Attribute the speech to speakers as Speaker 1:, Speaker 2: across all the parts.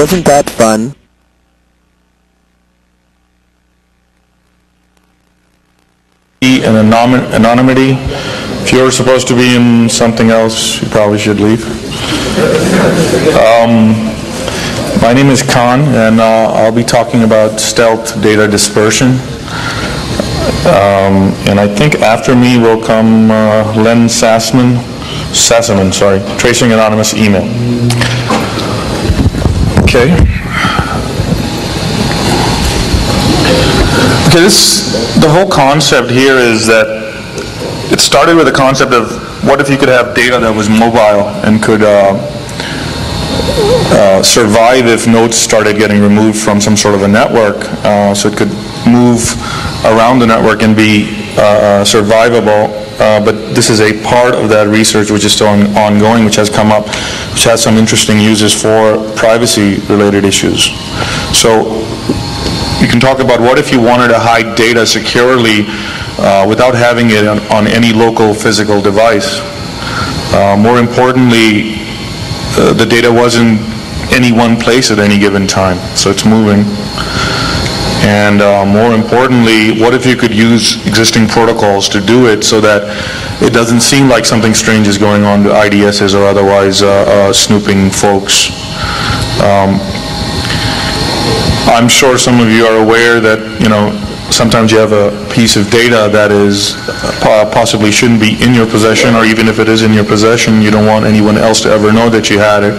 Speaker 1: Wasn't that fun?
Speaker 2: And anonymity. If you're supposed to be in something else, you probably should leave. My name is Khan, and I'll be talking about stealth data dispersion. And I think after me will come Len Sassaman, tracing anonymous email. Okay. The whole concept here is that it started with the concept of what if you could have data that was mobile and could survive if nodes started getting removed from some sort of a network, so it could move around the network and be survivable. But this is a part of that research which is still ongoing, which has come up, which has some interesting uses for privacy-related issues. So you can talk about what if you wanted to hide data securely without having it on any local physical device. More importantly, the data wasn't any one place at any given time, so it's moving. And more importantly, what if you could use existing protocols to do it so that it doesn't seem like something strange is going on to IDSs or otherwise snooping folks. I'm sure some of you are aware that, sometimes you have a piece of data that is possibly shouldn't be in your possession, or even if it is in your possession, you don't want anyone else to ever know that you had it.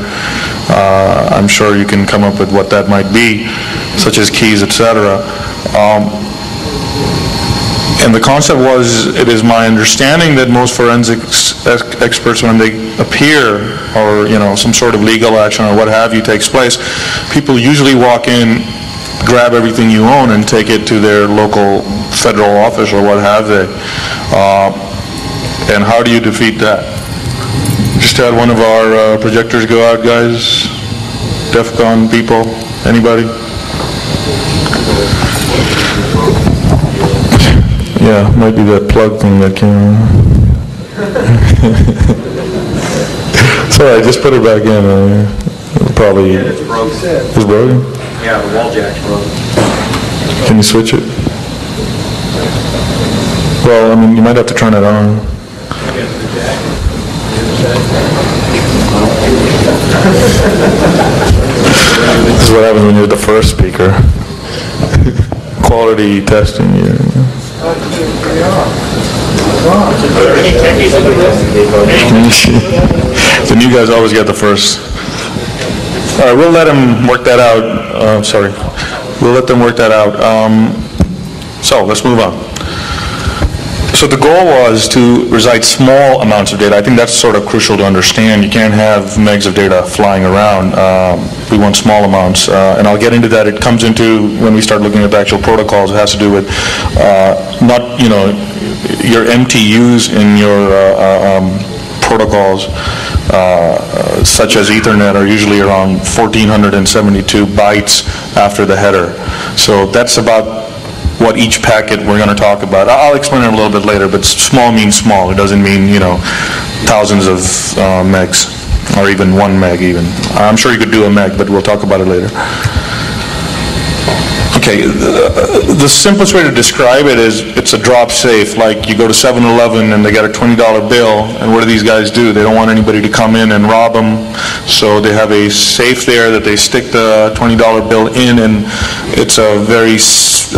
Speaker 2: I'm sure you can come up with what that might be, such as keys, etc. And the concept was, it is my understanding that most forensics experts, when they appear, or some sort of legal action or what have you takes place, people usually walk in, grab everything you own and take it to their local federal office or what have they. And how do you defeat that? Just had one of our projectors go out, guys. DEF CON people, anybody? Yeah, might be that plug thing that came on. Sorry, I just put it back in. Probably.
Speaker 3: Yeah, it's broken.
Speaker 2: It's broken?
Speaker 3: Yeah, the wall jack's broken.
Speaker 2: Can you switch it? Well, you might have to turn it on. This is what happens when you're the first speaker. Quality testing. The new guys always get the first. All right, we'll let them work that out. We'll let them work that out. So let's move on. So the goal was to reside small amounts of data. I think that's sort of crucial to understand. You can't have megs of data flying around. We want small amounts, and I'll get into that. It comes into, when we start looking at the actual protocols, it has to do with not, your MTUs in your protocols, such as Ethernet, are usually around 1,472 bytes after the header. So that's about what each packet we're going to talk about. I'll explain it a little bit later, but small means small. It doesn't mean, thousands of megs, or even 1 meg even. I'm sure you could do a meg, but we'll talk about it later. Okay, the simplest way to describe it is it's a drop safe. Like you go to 7-Eleven and they got a $20 bill, and what do these guys do? They don't want anybody to come in and rob them, so they have a safe there that they stick the $20 bill in, and it's a very, safe.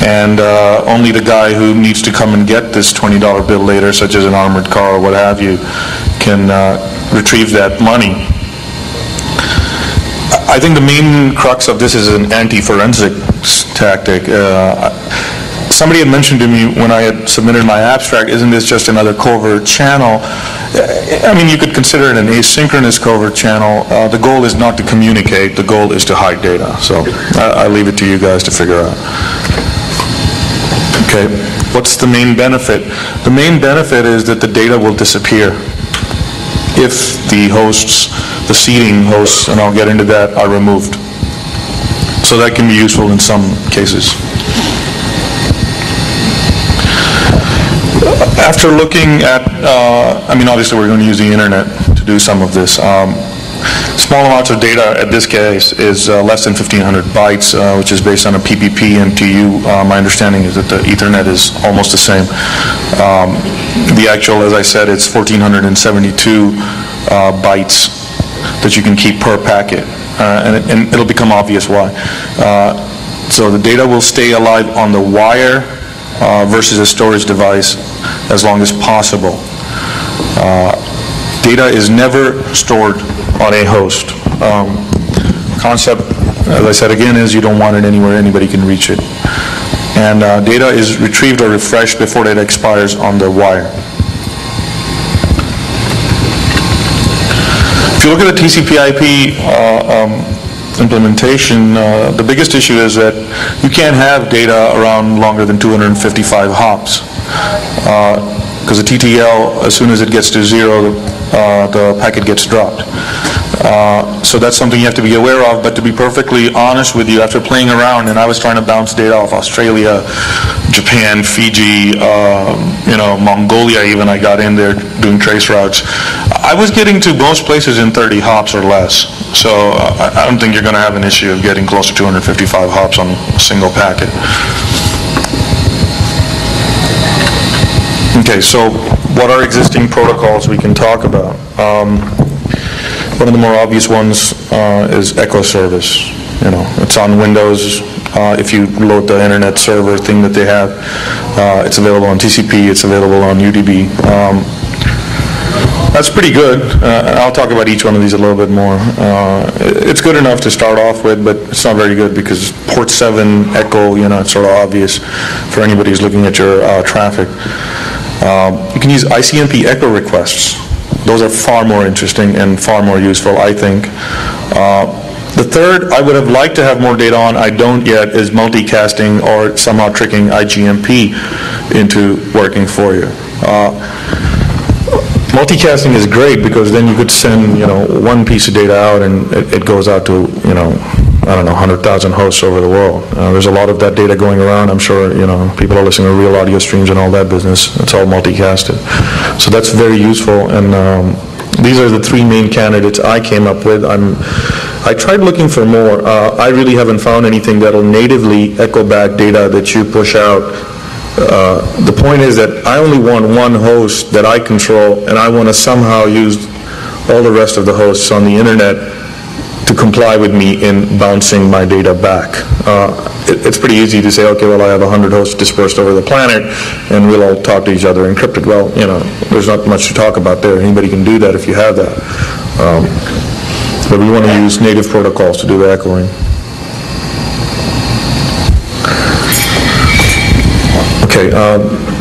Speaker 2: And only the guy who needs to come and get this $20 bill later, such as an armored car or what have you, can retrieve that money. I think the main crux of this is an anti-forensic tactic. Somebody had mentioned to me when I had submitted my abstract, isn't this just another covert channel? You could consider it an asynchronous covert channel. The goal is not to communicate, the goal is to hide data. So I leave it to you guys to figure out. Okay, what's the main benefit? The main benefit is that the data will disappear if the hosts, the seeding hosts, and I'll get into that, are removed. So that can be useful in some cases. After looking at, obviously we're going to use the internet to do some of this. Small amounts of data at this case is less than 1,500 bytes, which is based on a PPP MTU. My understanding is that the Ethernet is almost the same. The actual, as I said, it's 1,472 bytes that you can keep per packet, and it'll become obvious why. So the data will stay alive on the wire versus a storage device as long as possible. Data is never stored on a host. Concept, as I said again, is you don't want it anywhere anybody can reach it. And data is retrieved or refreshed before data expires on the wire. If you look at the TCP/IP implementation, the biggest issue is that you can't have data around longer than 255 hops. Because the TTL, as soon as it gets to 0, the packet gets dropped. So that's something you have to be aware of, but to be perfectly honest with you, after playing around, and I was trying to bounce data off Australia, Japan, Fiji, Mongolia even, I got in there doing trace routes. I was getting to most places in 30 hops or less. So I don't think you're going to have an issue of getting close to 255 hops on a single packet. Okay, so what are existing protocols we can talk about? One of the more obvious ones is Echo Service. It's on Windows. If you load the internet server thing that they have, it's available on TCP, it's available on UDP. That's pretty good. I'll talk about each one of these a little bit more. It's good enough to start off with, but it's not very good because port 7 Echo, it's sort of obvious for anybody who's looking at your traffic. You can use ICMP echo requests. Those are far more interesting and far more useful, I think. The third I would have liked to have more data on, I don't yet, is multicasting or somehow tricking IGMP into working for you. Multicasting is great because then you could send, one piece of data out and it goes out to, 100,000 hosts over the world. There's a lot of that data going around. I'm sure, people are listening to real audio streams and all that business. It's all multicasted. So that's very useful. And these are the three main candidates I came up with. I tried looking for more. I really haven't found anything that'll natively echo back data that you push out. The point is that I only want one host that I control, and I want to somehow use all the rest of the hosts on the internet to comply with me in bouncing my data back. It's pretty easy to say, okay, well, I have 100 hosts dispersed over the planet, and we'll all talk to each other encrypted. Well, there's not much to talk about there. Anybody can do that if you have that. But we want to use native protocols to do the echoing. Okay,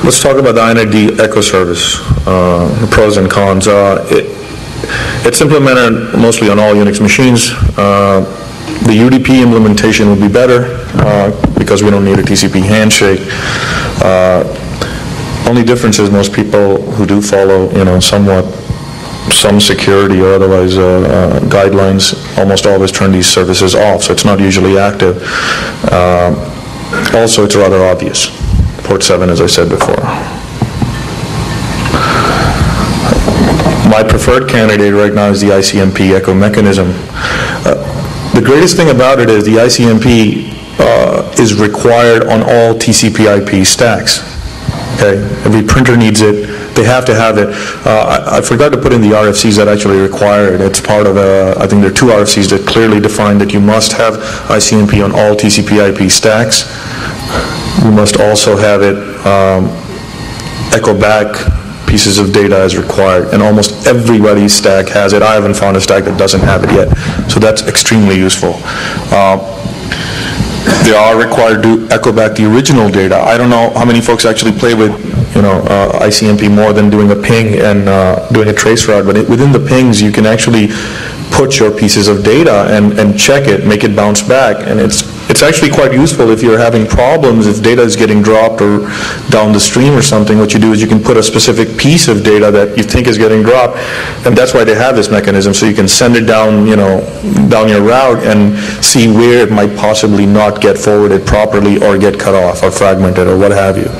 Speaker 2: let's talk about the INID Echo Service, the pros and cons. It's implemented mostly on all Unix machines. The UDP implementation will be better because we don't need a TCP handshake. Only difference is most people who do follow, some security or otherwise guidelines almost always turn these services off, so it's not usually active. Also, it's rather obvious. Port 7, as I said before. My preferred candidate right now is the ICMP echo mechanism. The greatest thing about it is the ICMP is required on all TCP/IP stacks. Okay, every printer needs it. They have to have it. I forgot to put in the RFCs that actually require it. It's part of I think there are two RFCs that clearly define that you must have ICMP on all TCP/IP stacks. You must also have it echo back pieces of data as required, and almost everybody's stack has it. I haven't found a stack that doesn't have it yet, so that's extremely useful. They are required to echo back the original data. I don't know how many folks actually play with ICMP more than doing a ping and doing a trace route, but within the pings you can actually put your pieces of data and check it, make it bounce back, and it's actually quite useful if you're having problems, if data is getting dropped or down the stream or something. What you do is you can put a specific piece of data that you think is getting dropped, and that's why they have this mechanism, so you can send it down, down your route and see where it might possibly not get forwarded properly or get cut off or fragmented or what have you.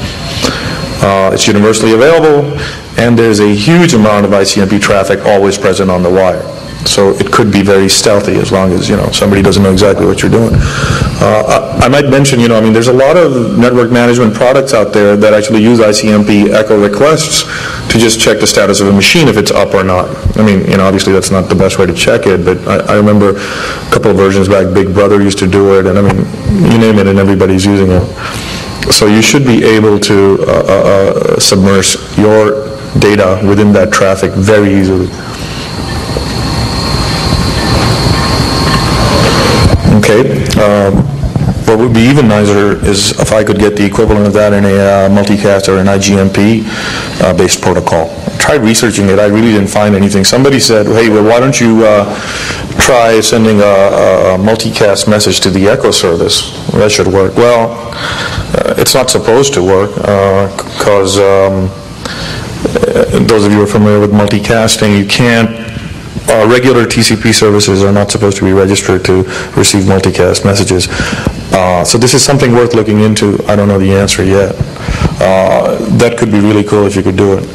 Speaker 2: It's universally available, and there's a huge amount of ICMP traffic always present on the wire. So it could be very stealthy as long as, somebody doesn't know exactly what you're doing. I might mention, there's a lot of network management products out there that actually use ICMP echo requests to just check the status of a machine if it's up or not. Obviously that's not the best way to check it, but I remember a couple of versions back, Big Brother used to do it, and you name it and everybody's using it. So you should be able to submerge your data within that traffic very easily. Okay, what would be even nicer is if I could get the equivalent of that in a multicast or an IGMP-based protocol. I tried researching it, I really didn't find anything. Somebody said, hey, well, why don't you try sending a multicast message to the Echo service? Well, that should work. Well, it's not supposed to work because those of you who are familiar with multicasting, you can't regular TCP services are not supposed to be registered to receive multicast messages. So this is something worth looking into. I don't know the answer yet. That could be really cool if you could do it.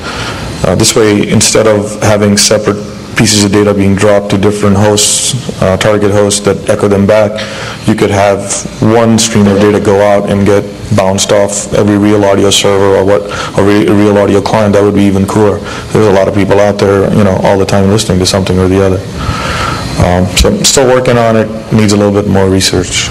Speaker 2: This way, instead of having separate pieces of data being dropped to different hosts, target hosts that echo them back, you could have one stream of data go out and get bounced off every real audio server or real audio client. That would be even cooler. There's a lot of people out there, all the time listening to something or the other. So I'm still working on it. Needs a little bit more research.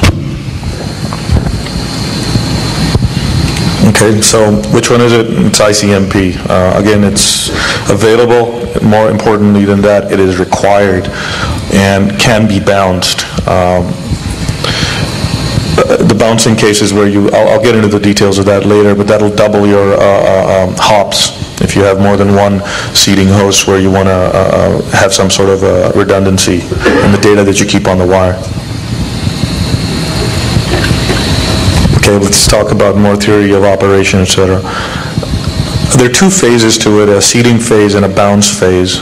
Speaker 2: Okay, so which one is it? It's ICMP. Again, it's available. More importantly than that, it is required and can be bounced. The bouncing cases where I'll get into the details of that later, but that'll double your hops if you have more than one seeding host where you want to have some sort of redundancy in the data that you keep on the wire. Okay, let's talk about more theory of operation, etc. There are two phases to it, a seeding phase and a bounce phase.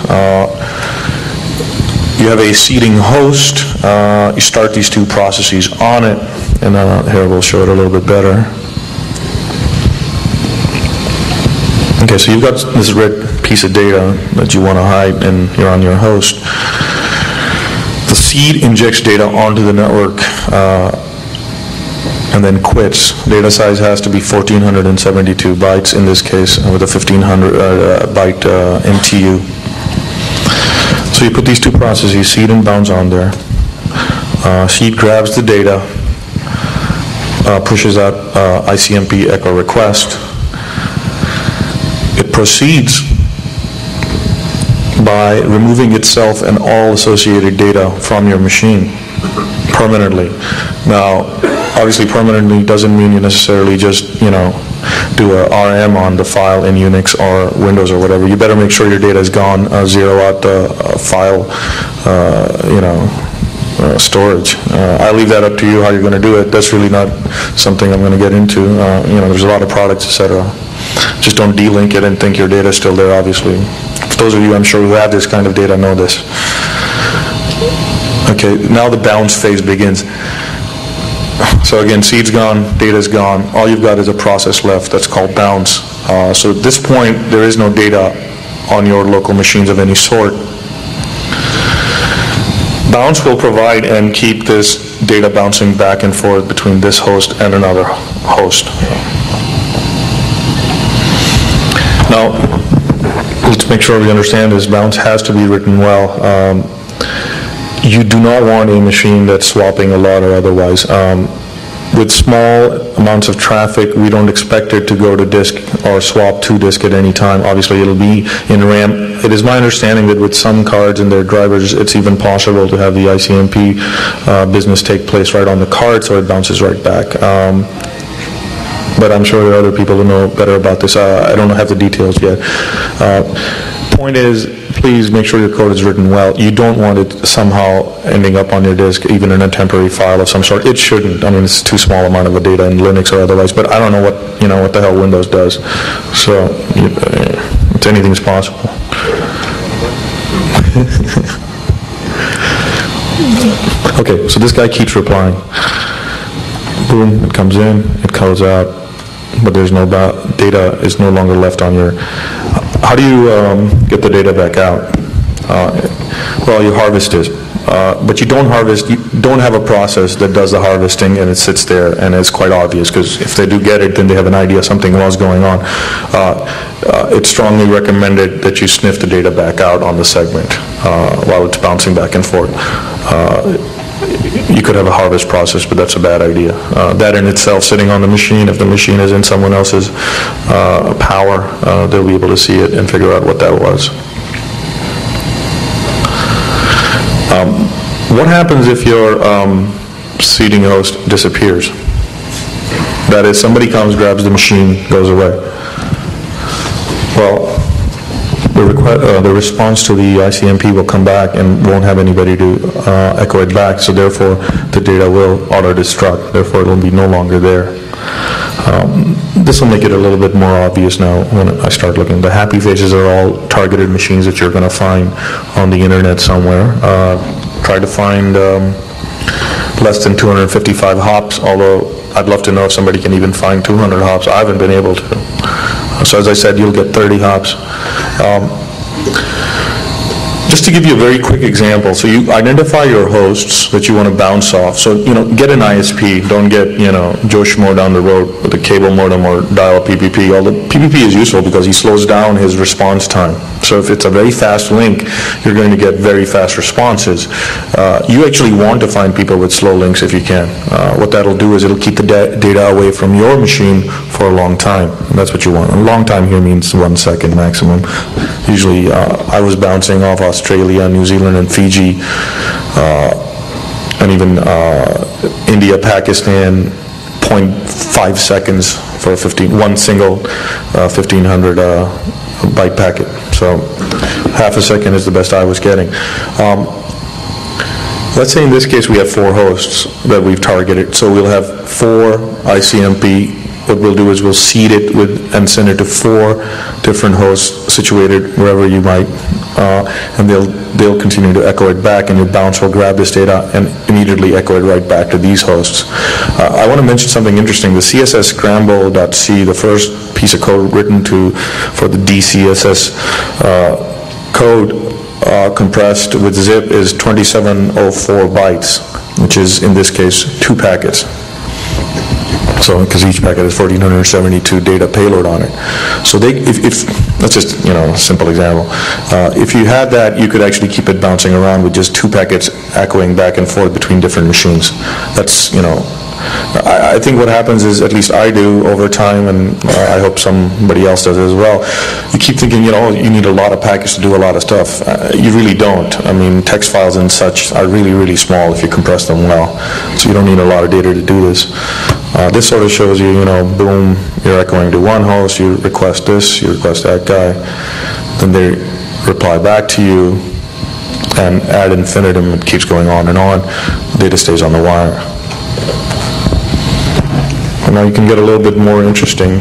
Speaker 2: You have a seeding host, you start these two processes on it, and here we'll show it a little bit better. Okay, so you've got this red piece of data that you want to hide, and you're on your host. The seed injects data onto the network and then quits. Data size has to be 1,472 bytes in this case, with a 1,500 byte MTU. So you put these two processes, seed and bounce, on there. Seed grabs the data, pushes out ICMP echo request. It proceeds by removing itself and all associated data from your machine permanently. Now, obviously permanently doesn't mean you necessarily just, do a RM on the file in Unix or Windows or whatever. You better make sure your data is gone, zero out the file, storage. I leave that up to you how you're going to do it. That's really not something I'm going to get into. There's a lot of products, etc. Just don't delink it and think your data is still there, obviously. For those of you, I'm sure, who have this kind of data know this. Okay, now the bounce phase begins. So again, seed's gone, data's gone. All you've got is a process left that's called bounce. So at this point, there is no data on your local machines of any sort. Bounce will provide and keep this data bouncing back and forth between this host and another host. Now, let's make sure we understand this. Bounce has to be written well. You do not want a machine that's swapping a lot or otherwise. With small amounts of traffic, we don't expect it to go to disk or swap to disk at any time. Obviously, it'll be in RAM. It is my understanding that with some cards and their drivers, it's even possible to have the ICMP business take place right on the card, so it bounces right back. But I'm sure there are other people who know better about this. I don't have the details yet. Point is, please make sure your code is written well. You don't want it somehow ending up on your disk, even in a temporary file of some sort. It shouldn't. I mean, it's too small amount of a data in Linux or otherwise. But I don't know what the hell Windows does. So it's anything's possible. Okay, so this guy keeps replying. Boom, it comes in, it goes out, but there's no data is no longer left on your. How do you get the data back out? Well, you harvest it. But you don't have a process that does the harvesting and it sits there and it's quite obvious, because if they do get it, then they have an idea something was going on. It's strongly recommended that you sniff the data back out on the segment while it's bouncing back and forth. You could have a harvest process, but that's a bad idea. That in itself, sitting on the machine, if the machine is in someone else's power, they'll be able to see it and figure out what that was. What happens if your seeding host disappears? That is, somebody comes, grabs the machine, goes away. Well, the response to the ICMP will come back and won't have anybody to echo it back, so therefore the data will auto-destruct, therefore it will be no longer there. This will make it a little bit more obvious now when I start looking. The happy faces are all targeted machines that you're going to find on the internet somewhere. Try to find less than 255 hops, although I'd love to know if somebody can even find 200 hops. I haven't been able to. So as I said, you'll get 30 hops. Just to give you a very quick example, so you identify your hosts that you want to bounce off. So, get an ISP. Don't get, Joe Schmo down the road with a cable modem or dial PPP. Although PPP is useful because he slows down his response time. So if it's a very fast link, you're going to get very fast responses. You actually want to find people with slow links if you can. What that'll do is it'll keep the data away from your machine for a long time. And that's what you want. A long time here means 1 second maximum. Usually, I was bouncing off Australia, New Zealand, and Fiji, and even India, Pakistan, 0.5 seconds for one single 1,500 byte packet. So half a second is the best I was getting. Let's say in this case we have 4 hosts that we've targeted. So we'll have 4 ICMP. What we'll do is we'll seed it and send it to 4 different hosts situated wherever you might, and they'll continue to echo it back, and your bounce will grab this data and immediately echo it right back to these hosts. I want to mention something interesting. The CSS scramble.c, the first piece of code written for the DCSS code compressed with zip is 2704 bytes, which is in this case 2 packets. So, because each packet has 1,472 data payload on it. So if that's just, a simple example. If you had that, you could actually keep it bouncing around with just 2 packets echoing back and forth between different machines. That's, I think what happens is, at least I do over time, and I hope somebody else does as well, you keep thinking, you need a lot of packets to do a lot of stuff. You really don't. I mean, text files and such are really, really small if you compress them well. So you don't need a lot of data to do this. This sort of shows you, boom, you're echoing to one host, you request this, you request that guy, then they reply back to you, and ad infinitum, it keeps going on and on. Data stays on the wire. And now you can get a little bit more interesting.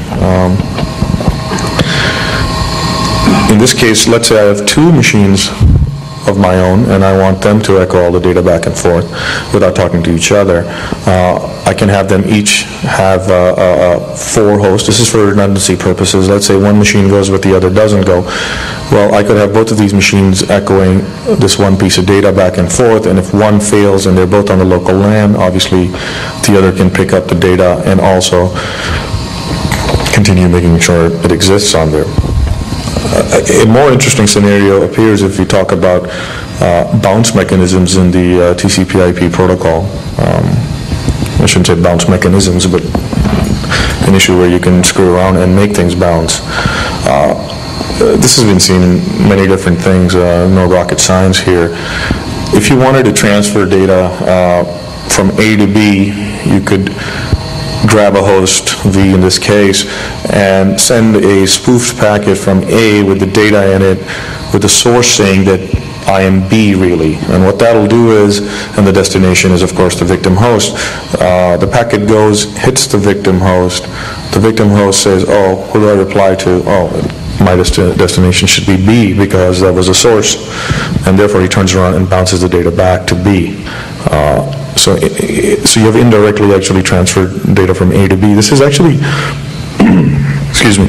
Speaker 2: In this case, let's say I have 2 machines of my own, and I want them to echo all the data back and forth without talking to each other. I can have them each have 4 hosts. This is for redundancy purposes. Let's say one machine goes but the other doesn't go. Well, I could have both of these machines echoing this one piece of data back and forth, and if one fails and they're both on the local LAN, obviously the other can pick up the data and also continue making sure it exists on there. A more interesting scenario appears if you talk about bounce mechanisms in the TCP/IP protocol. I shouldn't say bounce mechanisms, but an issue where you can screw around and make things bounce. This has been seen in many different things, no rocket science here. If you wanted to transfer data from A to B, you could grab a host, V in this case, and send a spoofed packet from A with the data in it, with the source saying that I am B really. And what that'll do is, and the destination is of course the victim host, the packet goes, hits the victim host says, oh, who do I reply to? Oh, my destination should be B because that was a source, and therefore he turns around and bounces the data back to B. So you have indirectly actually transferred data from A to B. This is actually, excuse me,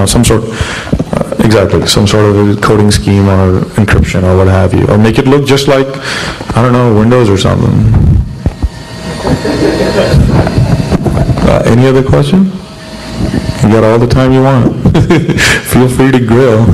Speaker 2: some sort, exactly, some sort of a coding scheme or encryption or what have you, or make it look just like, I don't know, Windows or something. Any other question? You got all the time you want. Feel free to grill.